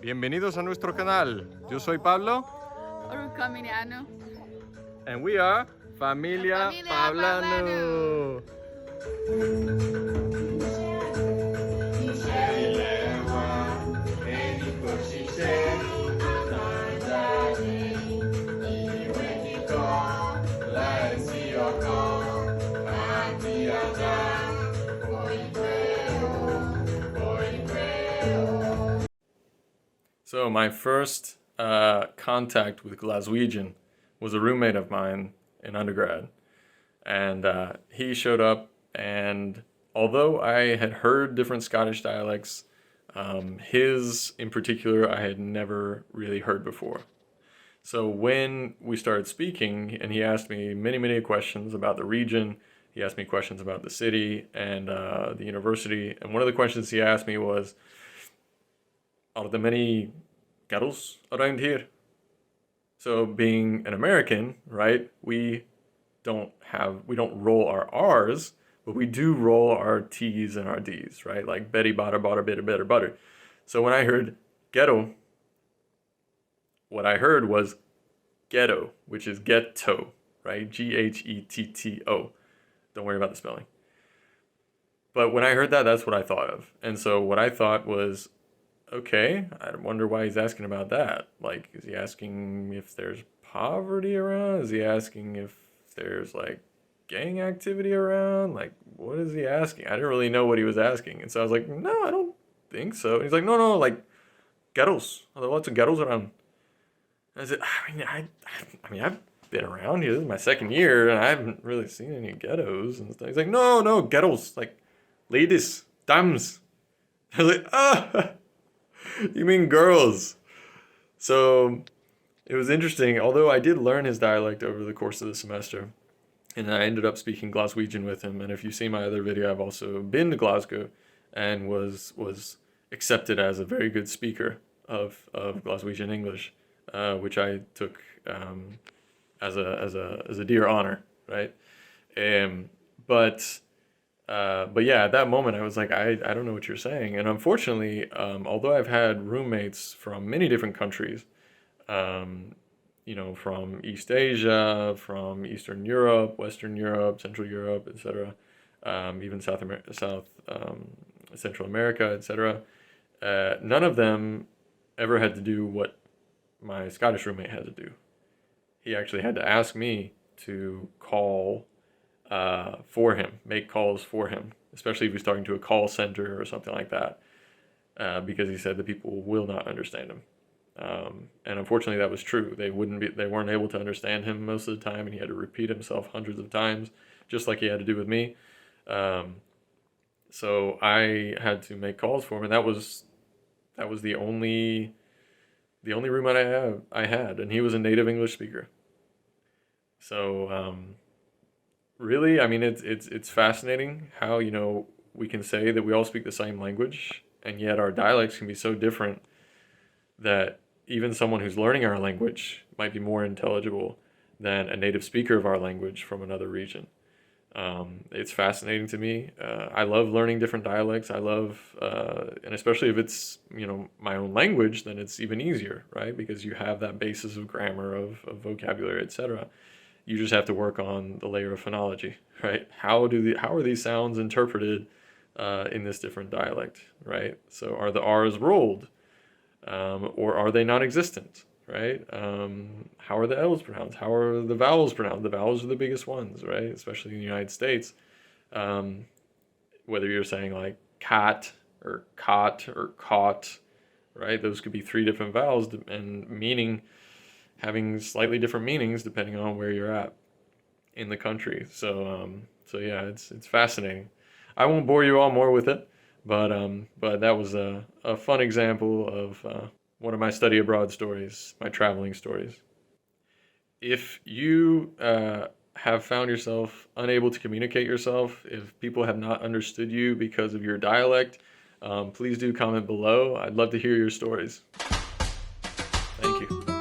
Bienvenidos a nuestro canal. Yo soy Pablo. And we are Familia Pablanu. So my first contact with Glaswegian was a roommate of mine in undergrad, and he showed up, and although I had heard different Scottish dialects, his in particular I had never really heard before. So when we started speaking, and he asked me many questions about the region, he asked me questions about the city and the university, and one of the questions he asked me was, are there many girls around here? So being an American, right, we don't roll our R's, but we do roll our T's and our D's, right? Like Betty butter, bitter, butter. So when I heard ghetto, what I heard was ghetto, which is ghetto, right? Ghetto. Don't worry about the spelling. But when I heard that, that's what I thought of. And so what I thought was, okay, I wonder why he's asking about that. Like, is he asking if there's poverty around? Is he asking if there's, like, gang activity around? Like, what is he asking? I didn't really know what he was asking. And so I was like, no, I don't think so. And he's like, no, like, ghettos. Are there lots of ghettos around? And I said, I mean, I've been around here. This is my second year, and I haven't really seen any ghettos and stuff. He's like, no, ghettos. Like, ladies, dames. I was like, you mean girls? So it was interesting, although I did learn his dialect over the course of the semester, and I ended up speaking Glaswegian with him. And if you see my other video, I've also been to Glasgow and was accepted as a very good speaker of Glaswegian English, which I took as a dear honor, right? But yeah, at that moment I was like, I don't know what you're saying. And unfortunately, although I've had roommates from many different countries, you know, from East Asia, from Eastern Europe, Western Europe, Central Europe, etc., even Central America, etc., none of them ever had to do what my Scottish roommate had to do. He actually had to ask me to call for him, make calls for him, especially if he's talking to a call center or something like that, because he said the people will not understand him. And unfortunately, that was true. They weren't able to understand him most of the time, and he had to repeat himself hundreds of times, just like he had to do with me. So I had to make calls for him, and that was the only roommate I had, and he was a native English speaker. So really, I mean, it's fascinating how, you know, we can say that we all speak the same language, and yet our dialects can be so different that even someone who's learning our language might be more intelligible than a native speaker of our language from another region. It's fascinating to me. I love learning different dialects. I love, and especially if it's, you know, my own language, then it's even easier, right? Because you have that basis of grammar, of vocabulary, etc. You just have to work on the layer of phonology, right? How are these sounds interpreted in this different dialect, right? So are the R's rolled, or are they non-existent, right? How are the L's pronounced? How are the vowels pronounced? The vowels are the biggest ones, right? Especially in the United States. Whether you're saying like cat or cot or caught, right? Those could be three different vowels and having slightly different meanings depending on where you're at in the country. So yeah, it's fascinating. I won't bore you all more with it, but that was a fun example of one of my study abroad stories, my traveling stories. If you have found yourself unable to communicate yourself, if people have not understood you because of your dialect, please do comment below. I'd love to hear your stories. Thank you.